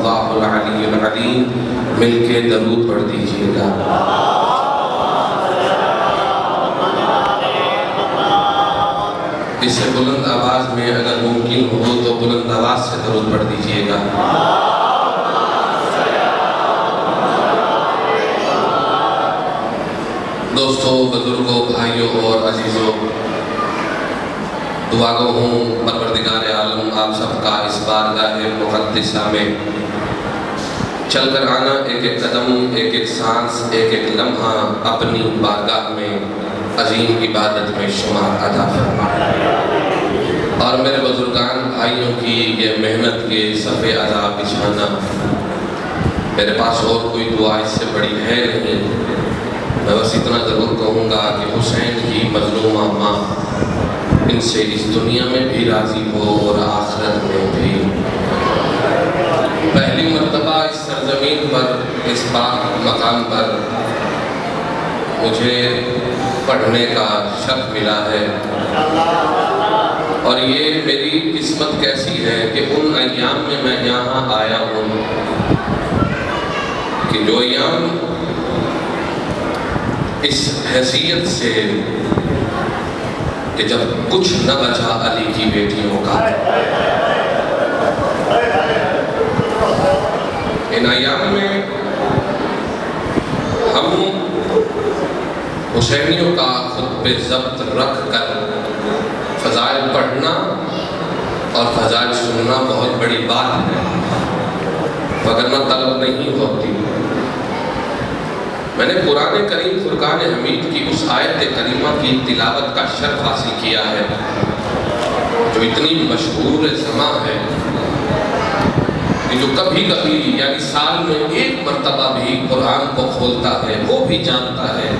اللہ العلی العلیم، مل کے درود پڑھ دیجئے گا۔ اسے بلند آواز میں اگر ممکن ہو تو بلند آواز سے درود پڑھ دیجئے گا۔ دوستو، بزرگوں، بھائیوں اور عزیزوں، دعا گو ہوں پروردگار عالم آپ سب کا اس بارگاہ مقدسہ میں چل کر آنا، ایک ایک قدم، ایک ایک سانس، ایک ایک لمحہ اپنی بارگاہ میں عظیم عبادت میں شمار ادا فرمائے، اور میرے بزرگان بھائیوں کی یہ محنت کے صفِ عزا بچھانا، میرے پاس اور کوئی دعا اس سے بڑی ہے نہیں۔ میں بس اتنا ضرور کہوں گا کہ حسین کی مظلومہ ماں ان سے اس دنیا میں بھی راضی ہو اور آخرت میں بھی۔ پہلی مرتبہ اس سرزمین پر، اس پاک مقام پر مجھے پڑھنے کا شرف ملا ہے، اور یہ میری قسمت کیسی ہے کہ ان ایام میں میں یہاں آیا ہوں کہ جو ایام اس حیثیت سے کہ جب کچھ نہ بچا علی کی بیٹیوں کا، ان ایام میں ہم حسینیوں کا خود پہ ضبط رکھ کر فضائل پڑھنا اور فضائل سننا بہت بڑی بات ہے، وگرنہ طلب نہیں ہوتی۔ میں نے قرآن کریم فرقان حمید کی اس آیت کریمہ کی تلاوت کا شرف حاصل کیا ہے جو اتنی مشہور زماں ہے کہ جو کبھی کبھی یعنی سال میں ایک مرتبہ بھی قرآن کو کھولتا ہے وہ بھی جانتا ہے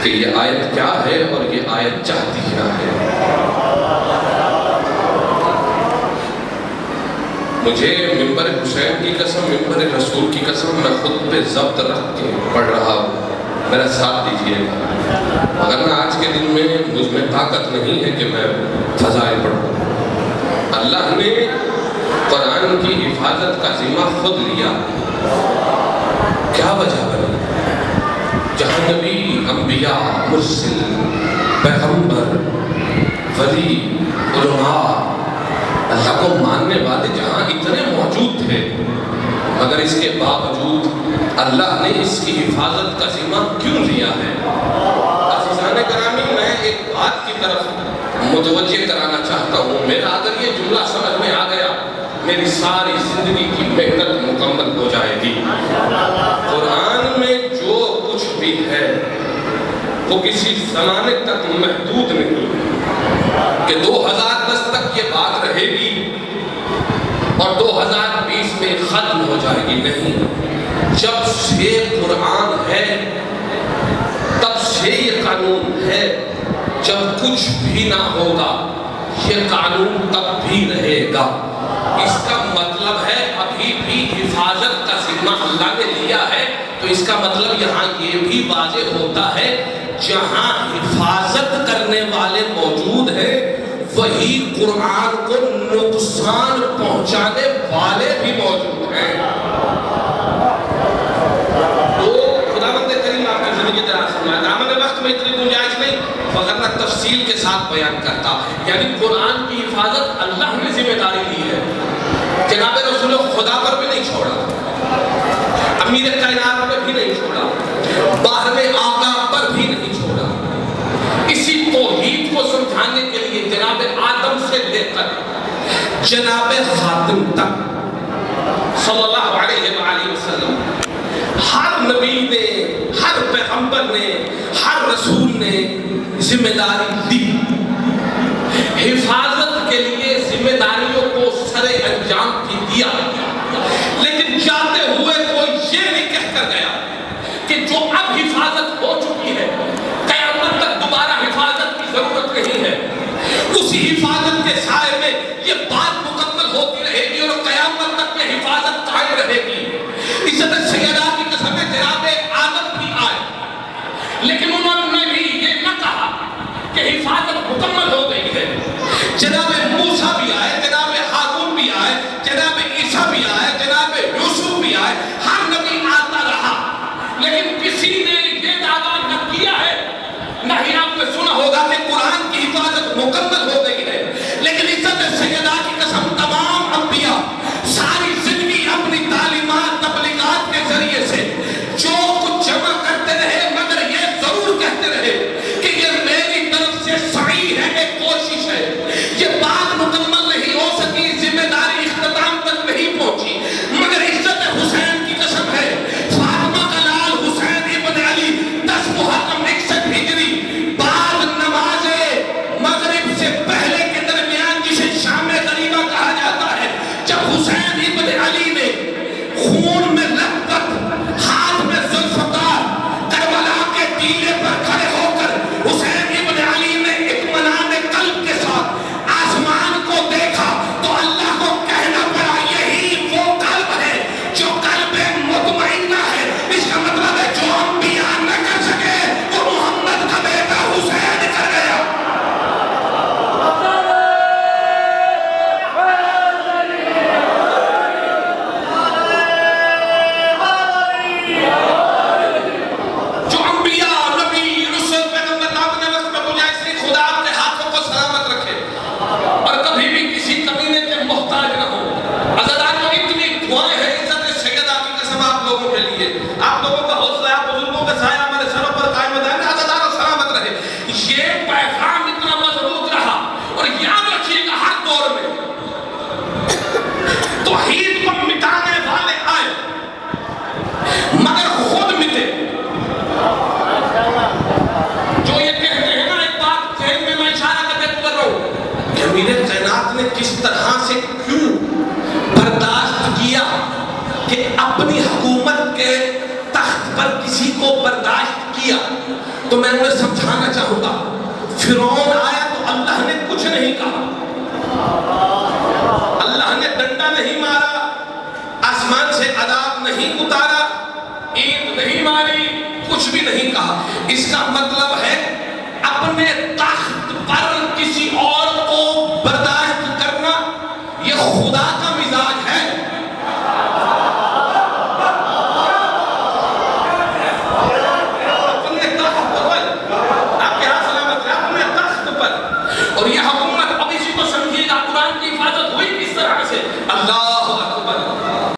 کہ یہ آیت کیا ہے اور یہ آیت چاہتی کیا ہے۔ مجھے منبر حسین کی قسم، منبر رسول کی قسم، میں خود پہ ضبط رکھ کے پڑھ رہا ہوں، میرا ساتھ دیجئے گا، مگر آج کے دن میں مجھ میں طاقت نہیں ہے کہ میں فضائل پڑھوں۔ اللہ نے قرآن کی حفاظت کا ذمہ خود لیا، کیا وجہ بنی؟ جہاں نبی، انبیاء، مرسل، پیغمبر، ولی، علماء، اللہ کو ماننے والے جہاں اتنے موجود تھے، مگر اس کے باوجود اللہ نے اس کی حفاظت کا ذمہ کیوں لیا ہے؟ عزیزان گرامی، میں ایک بات کی طرف متوجہ کرانا چاہتا ہوں، میرا اگر یہ جملہ سمجھ میں آ گیا میری ساری زندگی کی محنت مکمل ہو جائے گی۔ قرآن میں جو کچھ بھی ہے وہ کسی زمانے تک محدود نہیں کہ 2010 تک یہ بات رہے گی اور 2020 میں ختم ہو جائے گی، نہیں۔ جب سے قرآن ہے تب سے یہ قانون ہے، جب کچھ بھی نہ ہوگا یہ قانون تب بھی رہے گا۔ اس کا مطلب ہے ابھی بھی حفاظت کا ذمہ اللہ نے لیا ہے، تو اس کا مطلب یہاں یہ بھی واضح ہوتا ہے جہاں حفاظت کرنے والے موجود ہیں وہی قرآن کو نقصان پہنچانے والے بھی موجود ہیں۔ تو خداوند کریم آپ کی زندگی دراز فرمائے۔ دامن وقت میں اتنی گنجائش نہیں، وگرنہ تفصیل کے ساتھ بیان کرتا، یعنی قرآن کی حفاظت اللہ نے ذمہ داری لی ہے، جناب رسول خدا پر بھی نہیں چھوڑا، امیر کائنات پر بھی نہیں چھوڑا، باہر میں آقا پر بھی نہیں چھوڑا۔ اسی توحید کو سمجھانے کے لیے جناب آدم سے لے کر جناب خاتم تک صلی اللہ علیہ وآلہ وسلم، ہر نبی نے، ہر پیغمبر نے، ہر رسول نے ذمہ داری دی، حفاظت کے لیے ذمہ داریوں کو سر انجام بھی دیا، لیکن جاتے ہوئے کوئی یہ نہیں کہہ کر گیا کہ جو اب حفاظت ہو چکی ہے قیامت تک دوبارہ حفاظت کی ضرورت نہیں ہے۔ اسی حفاظت کے سائے میں یہ بات مکمل ہوتی رہے گی اور قیامت تک میں حفاظت قائم رہے گی۔ عزت سیدہ کی قسم جناب آدم بھی آئے، لیکن انہوں نے بھی یہ نہ کہا کہ حفاظت مکمل ہو گئی ہے۔ جناب موسیٰ بھی آئے، جناب ہارون بھی آئے، جناب عیسیٰ تو میں انہیں سمجھانا چاہوں گا، فرعون آیا تو اللہ نے کچھ نہیں کہا، اللہ نے ڈنڈا نہیں مارا، آسمان سے عذاب نہیں اتارا، اینٹ نہیں ماری، کچھ بھی نہیں کہا۔ اس کا مطلب ہے